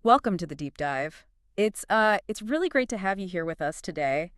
Welcome to the deep dive. It's really great to have you here with us today.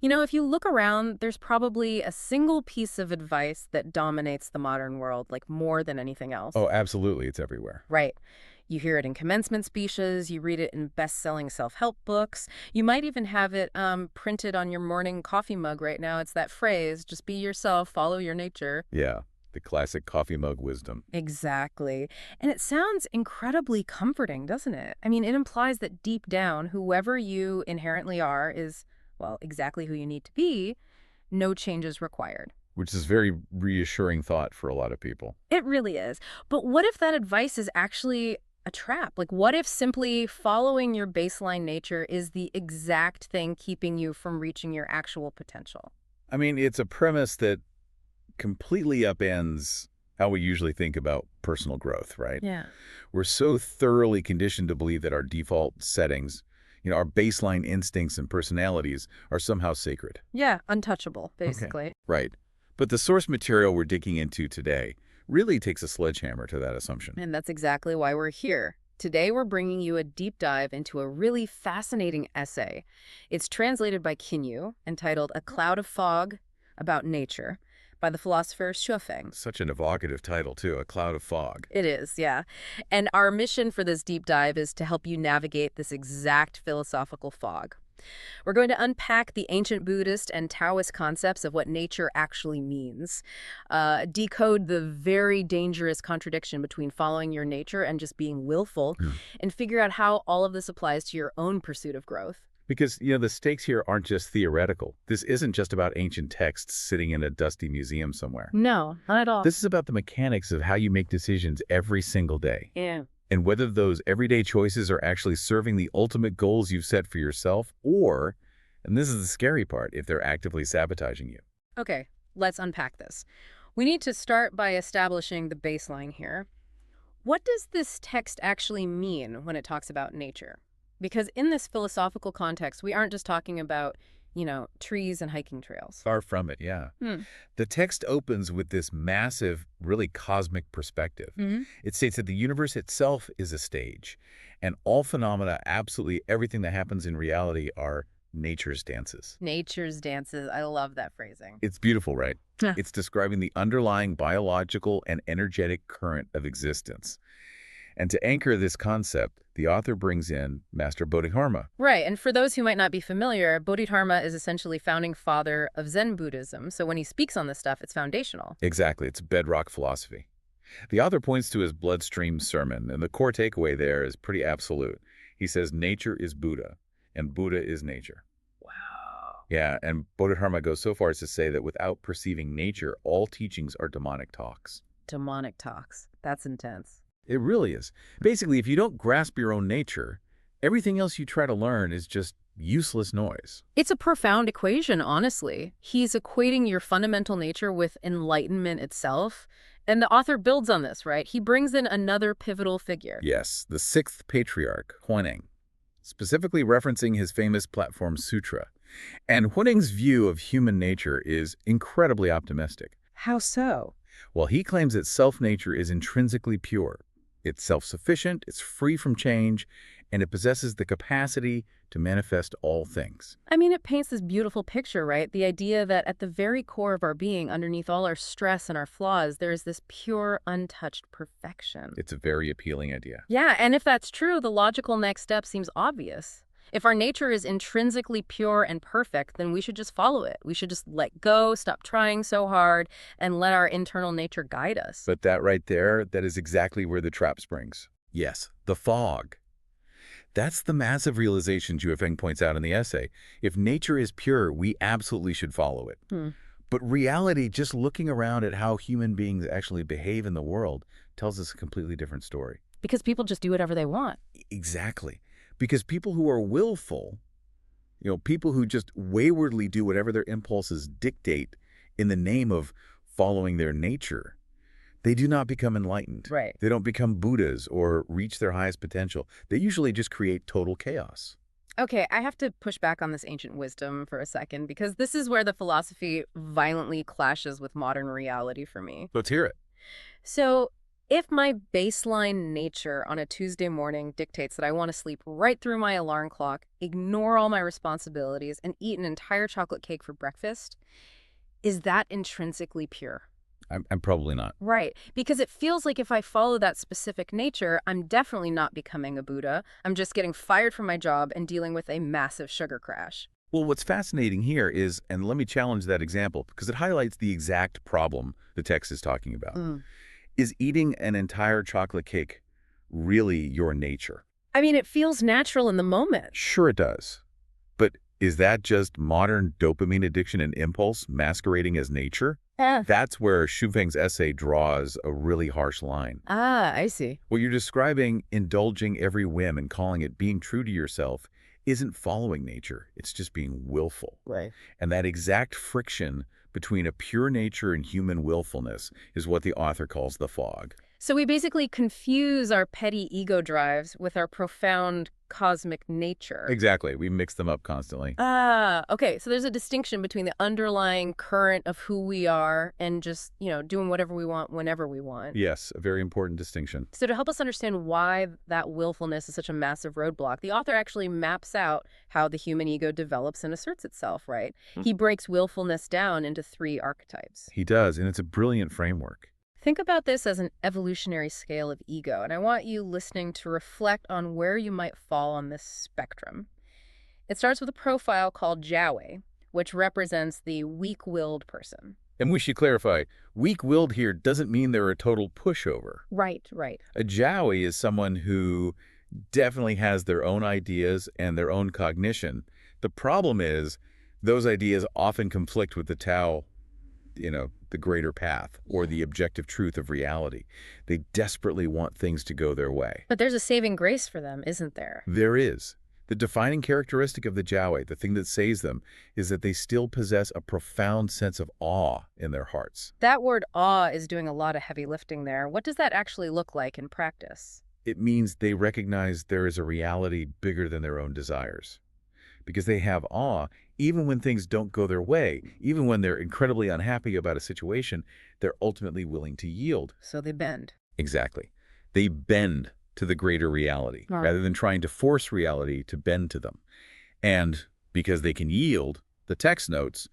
You know, if you look around, there's probably a single piece of advice that dominates the modern world, like more than anything else. Oh, absolutely. It's everywhere. Right. You hear it in commencement speeches, you read it in best-selling self-help books. You might even have it printed on your morning coffee mug right now. It's that phrase, just be yourself, follow your nature. Yeah, the classic coffee mug wisdom. Exactly. And it sounds incredibly comforting, doesn't it? I mean, it implies that deep down, whoever you inherently are is, well, exactly who you need to be, no changes required. Which is very reassuring thought for a lot of people. It really is. But what if that advice is actually a trap? Like, what if simply following your baseline nature is the exact thing keeping you from reaching your actual potential? I mean, it's a premise that completely upends how we usually think about personal growth, right? Yeah. We're so thoroughly conditioned to believe that our default settings, our baseline instincts and personalities are somehow sacred. Yeah, untouchable, Okay. basically. Right. But the source material we're digging into today really takes a sledgehammer to that assumption. And that's exactly why we're here. Today, we're bringing you a deep dive into a really fascinating essay. It's translated by Kinyu, entitled A Cloud of Fog About Nature, by the philosopher Xuefeng. Such an evocative title, too, A Cloud of Fog. It is, yeah. And our mission for this deep dive is to help you navigate this exact philosophical fog. We're going to unpack the ancient Buddhist and Taoist concepts of what nature actually means, decode the very dangerous contradiction between following your nature and just being willful, and figure out how all of this applies to your own pursuit of growth. Because, the stakes here aren't just theoretical. This isn't just about ancient texts sitting in a dusty museum somewhere. No, not at all. This is about the mechanics of how you make decisions every single day. Yeah. And whether those everyday choices are actually serving the ultimate goals you've set for yourself or, and this is the scary part, if they're actively sabotaging you. Okay, let's unpack this. We need to start by establishing the baseline here. What does this text actually mean when it talks about nature? Because in this philosophical context, we aren't just talking about, trees and hiking trails. Far from it, yeah. The text opens with this massive, really cosmic perspective. It states that the universe itself is a stage, and all phenomena, absolutely everything that happens in reality, are nature's dances. Nature's dances. I love that phrasing. It's beautiful, right? Yeah. It's describing the underlying biological and energetic current of existence. And to anchor this concept, the author brings in Master Bodhidharma. Right, and for those who might not be familiar, Bodhidharma is essentially founding father of Zen Buddhism, so when he speaks on this stuff, it's foundational. Exactly, it's bedrock philosophy. The author points to his bloodstream sermon, and the core takeaway there is pretty absolute. He says nature is Buddha, and Buddha is nature. Wow. Yeah, and Bodhidharma goes so far as to say that without perceiving nature, all teachings are demonic talks. Demonic talks. That's intense. It really is. Basically, if you don't grasp your own nature, everything else you try to learn is just useless noise. It's a profound equation, honestly. He's equating your fundamental nature with enlightenment itself. And the author builds on this, right? He brings in another pivotal figure. Yes, the sixth patriarch, Huineng, specifically referencing his famous Platform Sutra. And Huineng's view of human nature is incredibly optimistic. How so? Well, he claims that self-nature is intrinsically pure. It's self-sufficient, it's free from change, and it possesses the capacity to manifest all things. I mean, it paints this beautiful picture, right? The idea that at the very core of our being, underneath all our stress and our flaws, there is this pure, untouched perfection. It's a very appealing idea. Yeah, and if that's true, the logical next step seems obvious. If our nature is intrinsically pure and perfect, then we should just follow it. We should just let go, stop trying so hard, and let our internal nature guide us. But that right there, that is exactly where the trap springs. Yes, the fog. That's the massive realization Juefeng points out in the essay. If nature is pure, we absolutely should follow it. But reality, just looking around at how human beings actually behave in the world, tells us a completely different story. Because people just do whatever they want. Exactly. Because people who are willful, people who just waywardly do whatever their impulses dictate in the name of following their nature, they do not become enlightened. Right. They don't become Buddhas or reach their highest potential. They usually just create total chaos. Okay, I have to push back on this ancient wisdom for a second, because this is where the philosophy violently clashes with modern reality for me. Let's hear it. So If my baseline nature on a Tuesday morning dictates that I want to sleep right through my alarm clock, ignore all my responsibilities, and eat an entire chocolate cake for breakfast, is that intrinsically pure? I'm probably not. Right. Because it feels like if I follow that specific nature, I'm definitely not becoming a Buddha. I'm just getting fired from my job and dealing with a massive sugar crash. Well, what's fascinating here is, and let me challenge that example because it highlights the exact problem the text is talking about. Mm. Is eating an entire chocolate cake really your nature? I mean, it feels natural in the moment. Sure it does. But is that just modern dopamine addiction and impulse masquerading as nature? That's where Xu essay draws a really harsh line. Ah, I see. What you're describing, indulging every whim and calling it being true to yourself, isn't following nature. It's just being willful. Right. And that exact friction between a pure nature and human willfulness is what the author calls the fog. So we basically confuse our petty ego drives with our profound cosmic nature. Exactly. We mix them up constantly. Ah, okay. So there's a distinction between the underlying current of who we are and just, doing whatever we want whenever we want. Yes, a very important distinction. So to help us understand why that willfulness is such a massive roadblock, the author actually maps out how the human ego develops and asserts itself, right? He breaks willfulness down into 3 archetypes. He does, and it's a brilliant framework. Think about this as an evolutionary scale of ego, and I want you listening to reflect on where you might fall on this spectrum. It starts with a profile called Jiaowei, which represents the weak-willed person. And we should clarify, weak-willed here doesn't mean they're a total pushover. Right, right. A Jowie is someone who definitely has their own ideas and their own cognition. The problem is those ideas often conflict with the Tao, the greater path or the objective truth of reality. They desperately want things to go their way. But there's a saving grace for them, isn't there? There is. The defining characteristic of the Jiaowei, the thing that saves them, is that they still possess a profound sense of awe in their hearts. That word awe is doing a lot of heavy lifting there. What does that actually look like in practice? It means they recognize there is a reality bigger than their own desires. Because they have awe, even when things don't go their way, even when they're incredibly unhappy about a situation, they're ultimately willing to yield. So they bend. Exactly. They bend to the greater reality, rather than trying to force reality to bend to them. And because they can yield, the text notes,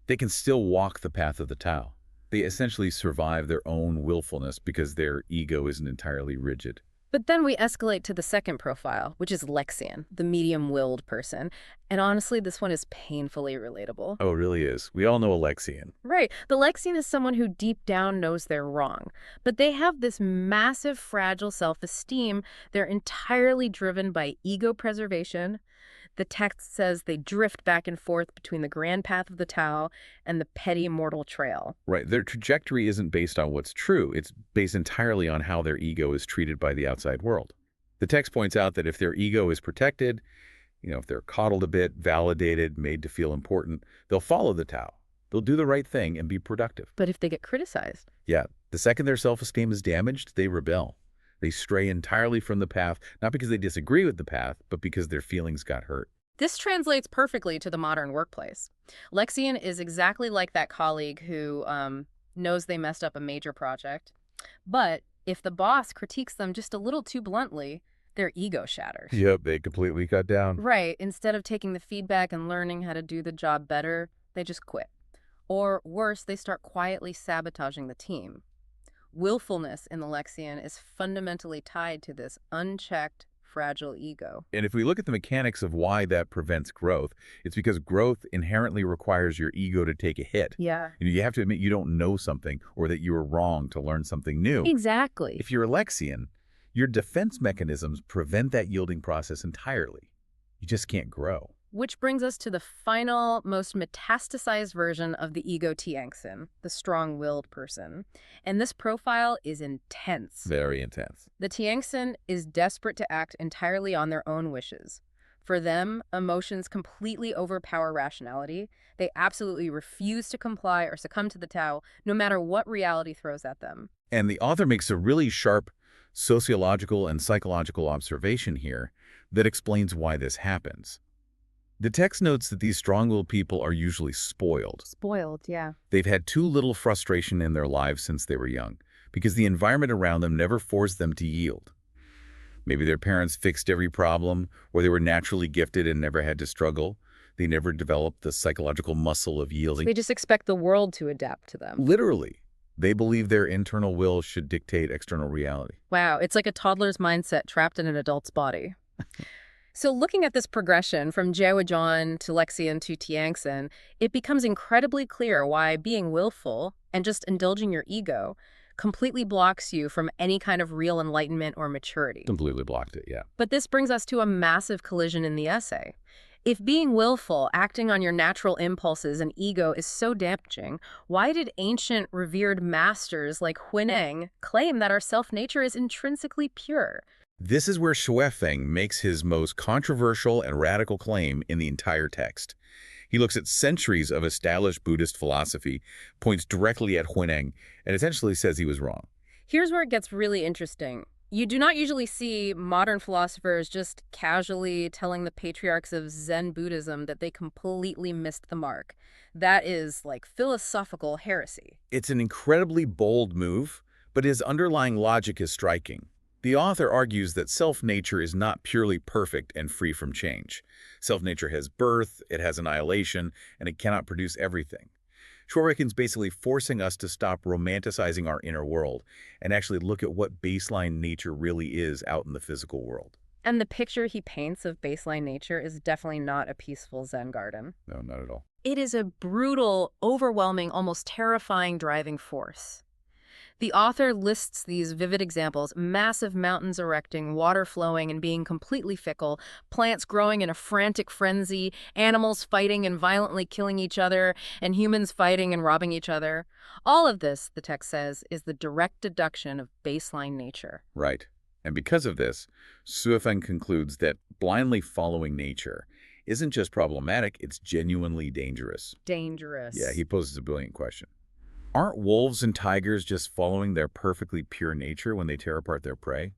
they can still walk the path of the Tao. They essentially survive their own willfulness because their ego isn't entirely rigid. But then we escalate to the second profile, which is Lexian, the medium-willed person. And honestly, this one is painfully relatable. Oh, it really is. We all know Alexian. Right. The Lexian is someone who deep down knows they're wrong. But they have this massive, fragile self-esteem. They're entirely driven by ego preservation. The text says they drift back and forth between the grand path of the Tao and the petty mortal trail. Right. Their trajectory isn't based on what's true. It's based entirely on how their ego is treated by the outside world. The text points out that if their ego is protected, if they're coddled a bit, validated, made to feel important, they'll follow the Tao. They'll do the right thing and be productive. But if they get criticized? Yeah. The second their self-esteem is damaged, they rebel. They stray entirely from the path, not because they disagree with the path, but because their feelings got hurt. This translates perfectly to the modern workplace. Lexian is exactly like that colleague who knows they messed up a major project. But if the boss critiques them just a little too bluntly, their ego shatters. Yep, they completely cut down. Right. Instead of taking the feedback and learning how to do the job better, they just quit. Or worse, they start quietly sabotaging the team. Willfulness in the Lexian is fundamentally tied to this unchecked, fragile ego. And if we look at the mechanics of why that prevents growth, it's because growth inherently requires your ego to take a hit. Yeah. You have to admit you don't know something or that you were wrong to learn something new. Exactly. If you're Alexian, your defense mechanisms prevent that yielding process entirely. You just can't grow. Which brings us to the final, most metastasized version of the ego Tiangxin, the strong-willed person. And this profile is intense. Very intense. The Tiangxin is desperate to act entirely on their own wishes. For them, emotions completely overpower rationality. They absolutely refuse to comply or succumb to the Tao, no matter what reality throws at them. And the author makes a really sharp sociological and psychological observation here that explains why this happens. The text notes that these strong-willed people are usually spoiled. Spoiled, yeah. They've had too little frustration in their lives since they were young, because the environment around them never forced them to yield. Maybe their parents fixed every problem, or they were naturally gifted and never had to struggle. They never developed the psychological muscle of yielding. They just expect the world to adapt to them. Literally, they believe their internal will should dictate external reality. Wow, it's like a toddler's mindset trapped in an adult's body. So looking at this progression from Jiaojuan to Lexian to Tiangxin, it becomes incredibly clear why being willful and just indulging your ego completely blocks you from any kind of real enlightenment or maturity. Completely blocked it, yeah. But this brings us to a massive collision in the essay. If being willful, acting on your natural impulses and ego is so damaging, why did ancient revered masters like Huineng claim that our self-nature is intrinsically pure? This is where Xuefeng makes his most controversial and radical claim in the entire text. He looks at centuries of established Buddhist philosophy, points directly at Huineng, and essentially says he was wrong. Here's where it gets really interesting. You do not usually see modern philosophers just casually telling the patriarchs of Zen Buddhism that they completely missed the mark. That is like philosophical heresy. It's an incredibly bold move, but his underlying logic is striking. The author argues that self-nature is not purely perfect and free from change. Self-nature has birth, it has annihilation, and it cannot produce everything. Xuerekin's basically forcing us to stop romanticizing our inner world and actually look at what baseline nature really is out in the physical world. And the picture he paints of baseline nature is definitely not a peaceful Zen garden. No, not at all. It is a brutal, overwhelming, almost terrifying driving force. The author lists these vivid examples: massive mountains erecting, water flowing and being completely fickle, plants growing in a frantic frenzy, animals fighting and violently killing each other, and humans fighting and robbing each other. All of this, the text says, is the direct deduction of baseline nature. Right. And because of this, Xuefeng concludes that blindly following nature isn't just problematic, it's genuinely dangerous. Dangerous. Yeah, he poses a brilliant question. Aren't wolves and tigers just following their perfectly pure nature when they tear apart their prey?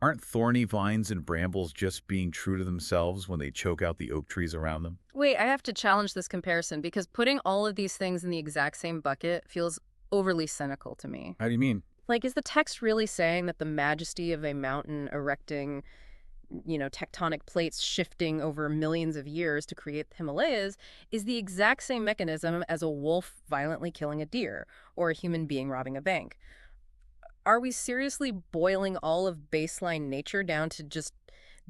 Aren't thorny vines and brambles just being true to themselves when they choke out the oak trees around them? Wait, I have to challenge this comparison because putting all of these things in the exact same bucket feels overly cynical to me. How do you mean? Like, is the text really saying that the majesty of a mountain erecting, tectonic plates shifting over millions of years to create the Himalayas is the exact same mechanism as a wolf violently killing a deer or a human being robbing a bank? Are we seriously boiling all of baseline nature down to just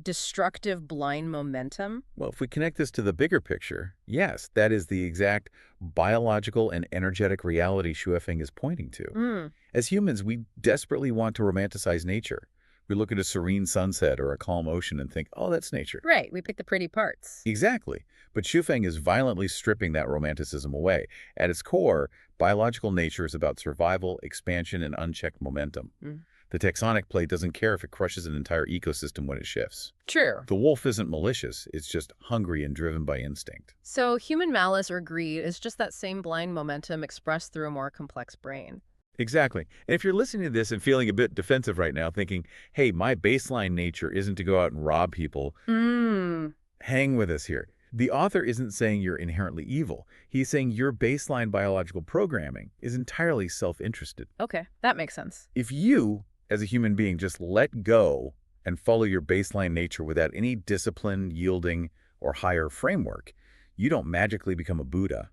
destructive blind momentum? Well, if we connect this to the bigger picture, yes, that is the exact biological and energetic reality Xuefeng is pointing to. As humans, we desperately want to romanticize nature. We look at a serene sunset or a calm ocean and think, oh, that's nature. Right, we pick the pretty parts. Exactly. But Xuefeng is violently stripping that romanticism away. At its core, biological nature is about survival, expansion, and unchecked momentum. The tectonic plate doesn't care if it crushes an entire ecosystem when it shifts. True. The wolf isn't malicious, it's just hungry and driven by instinct. So human malice or greed is just that same blind momentum expressed through a more complex brain. Exactly. And if you're listening to this and feeling a bit defensive right now, thinking, hey, my baseline nature isn't to go out and rob people, hang with us here. The author isn't saying you're inherently evil. He's saying your baseline biological programming is entirely self-interested. Okay, that makes sense. If you, as a human being, just let go and follow your baseline nature without any discipline, yielding, or higher framework, you don't magically become a Buddha.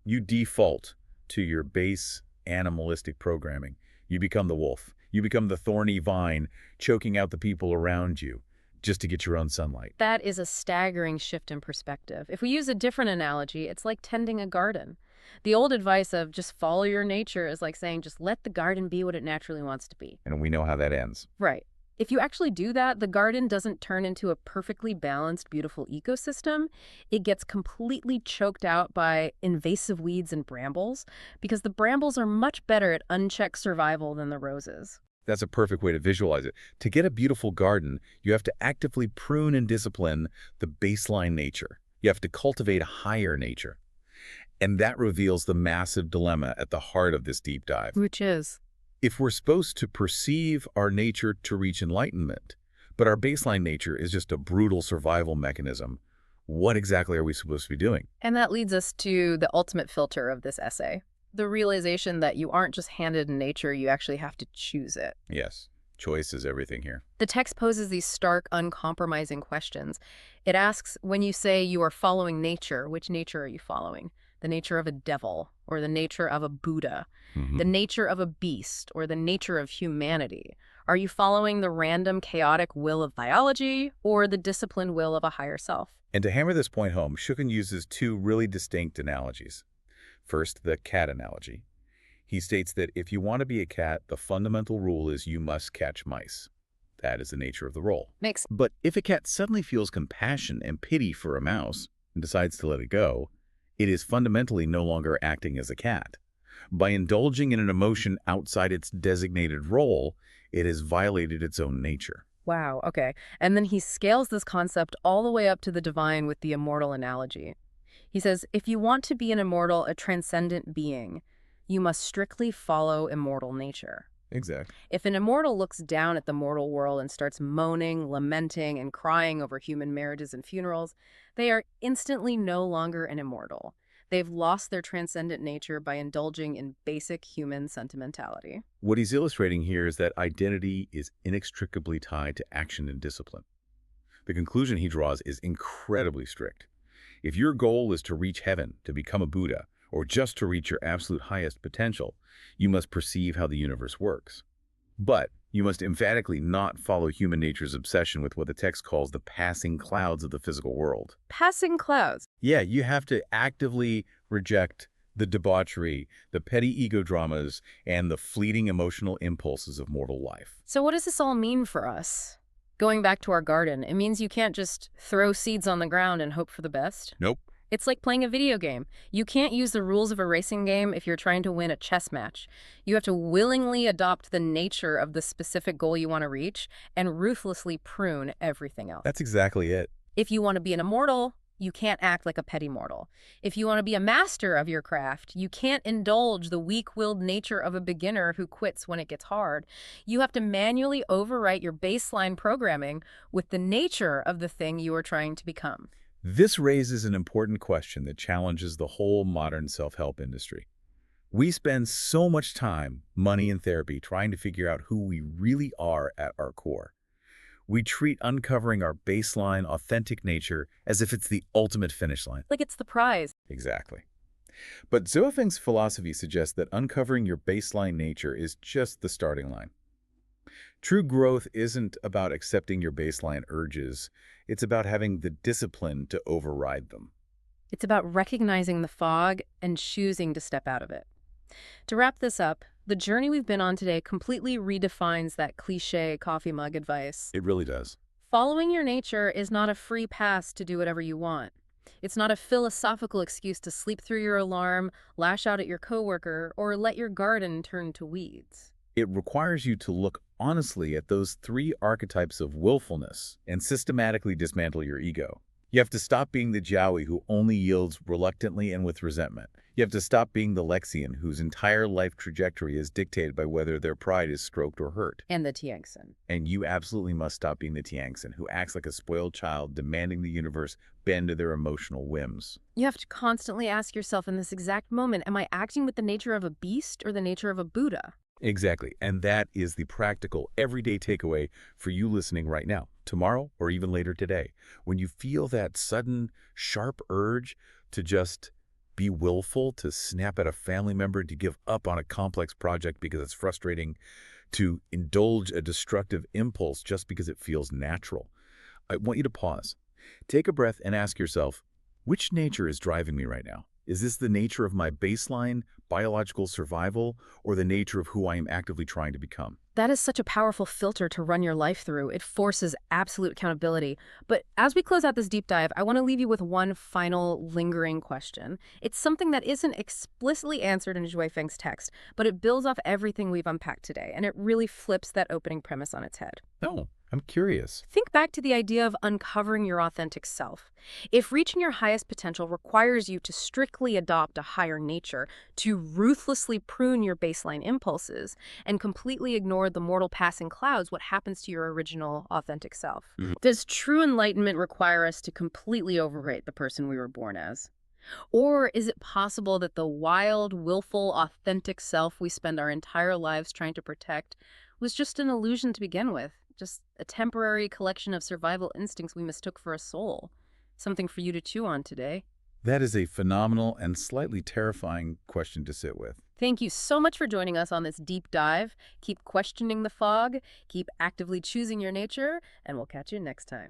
You default to your base animalistic programming. You become the wolf. You become the thorny vine choking out the people around you just to get your own sunlight. That is a staggering shift in perspective. If we use a different analogy, it's like tending a garden. The old advice of just follow your nature is like saying just let the garden be what it naturally wants to be. And we know how that ends. Right. If you actually do that, the garden doesn't turn into a perfectly balanced, beautiful ecosystem. It gets completely choked out by invasive weeds and brambles because the brambles are much better at unchecked survival than the roses. That's a perfect way to visualize it. To get a beautiful garden, you have to actively prune and discipline the baseline nature. You have to cultivate a higher nature. And that reveals the massive dilemma at the heart of this deep dive. Which is? If we're supposed to perceive our nature to reach enlightenment, but our baseline nature is just a brutal survival mechanism, what exactly are we supposed to be doing? And that leads us to the ultimate filter of this essay. The realization that you aren't just handed in nature, you actually have to choose it. Yes, choice is everything here. The text poses these stark, uncompromising questions. It asks, when you say you are following nature, which nature are you following? The nature of a devil, or the nature of a Buddha? The Hmm. nature of a beast, or the nature of humanity? Are you following the random, chaotic will of biology, or the disciplined will of a higher self? And to hammer this point home, Shuken uses two really distinct analogies. First, the cat analogy. He states that if you want to be a cat, the fundamental rule is you must catch mice. That is the nature of the role. Makes But if a cat suddenly feels compassion and pity for a mouse and decides to let it go, it is fundamentally no longer acting as a cat. By indulging in an emotion outside its designated role, it has violated its own nature. Wow, okay. And then he scales this concept all the way up to the divine with the immortal analogy. He says, if you want to be an immortal, a transcendent being, you must strictly follow immortal nature. Exactly. If an immortal looks down at the mortal world and starts moaning, lamenting, and crying over human marriages and funerals, they are instantly no longer an immortal. They've lost their transcendent nature by indulging in basic human sentimentality. What he's illustrating here is that identity is inextricably tied to action and discipline. The conclusion he draws is incredibly strict. If your goal is to reach heaven, to become a Buddha, or just to reach your absolute highest potential, you must perceive how the universe works. But you must emphatically not follow human nature's obsession with what the text calls the passing clouds of the physical world. Passing clouds. Yeah, you have to actively reject the debauchery, the petty ego dramas, and the fleeting emotional impulses of mortal life. So what does this all mean for us? Going back to our garden, it means you can't just throw seeds on the ground and hope for the best. Nope. It's like playing a video game. You can't use the rules of a racing game if you're trying to win a chess match. You have to willingly adopt the nature of the specific goal you want to reach and ruthlessly prune everything else. That's exactly it. If you want to be an immortal, you can't act like a petty mortal. If you want to be a master of your craft, you can't indulge the weak-willed nature of a beginner who quits when it gets hard. You have to manually overwrite your baseline programming with the nature of the thing you are trying to become. This raises an important question that challenges the whole modern self-help industry. We spend so much time, money, and therapy trying to figure out who we really are at our core. We treat uncovering our baseline, authentic nature as if it's the ultimate finish line. Like it's the prize. Exactly. But Zhuofeng's philosophy suggests that uncovering your baseline nature is just the starting line. True growth isn't about accepting your baseline urges. It's about having the discipline to override them. It's about recognizing the fog and choosing to step out of it. To wrap this up, the journey we've been on today completely redefines that cliché coffee mug advice. It really does. Following your nature is not a free pass to do whatever you want. It's not a philosophical excuse to sleep through your alarm, lash out at your coworker, or let your garden turn to weeds. It requires you to look honestly at those three archetypes of willfulness and systematically dismantle your ego. You have to stop being the Jiaoyi who only yields reluctantly and with resentment. You have to stop being the Lexian whose entire life trajectory is dictated by whether their pride is stroked or hurt. And the Tiangson. And you absolutely must stop being the Tiangson who acts like a spoiled child demanding the universe bend to their emotional whims. You have to constantly ask yourself in this exact moment, am I acting with the nature of a beast or the nature of a Buddha? Exactly. And that is the practical, everyday takeaway for you listening right now, tomorrow, or even later today. When you feel that sudden, sharp urge to just be willful, to snap at a family member, to give up on a complex project because it's frustrating, to indulge a destructive impulse just because it feels natural, I want you to pause. Take a breath and ask yourself, which nature is driving me right now? Is this the nature of my baseline biological survival or the nature of who I am actively trying to become? That is such a powerful filter to run your life through. It forces absolute accountability. But as we close out this deep dive, I want to leave you with one final lingering question. It's something that isn't explicitly answered in Zhui Feng's text, but it builds off everything we've unpacked today, and it really flips that opening premise on its head. No, I'm curious. Think back to the idea of uncovering your authentic self. If reaching your highest potential requires you to strictly adopt a higher nature, to ruthlessly prune your baseline impulses, and completely ignore the mortal passing clouds, what happens to your original authentic self? Does true enlightenment require us to completely overrate the person we were born as? Or is it possible that the wild, willful, authentic self we spend our entire lives trying to protect was just an illusion to begin with? Just a temporary collection of survival instincts we mistook for a soul? Something for you to chew on today. That is a phenomenal and slightly terrifying question to sit with. Thank you so much for joining us on this deep dive. Keep questioning the fog, keep actively choosing your nature, and we'll catch you next time.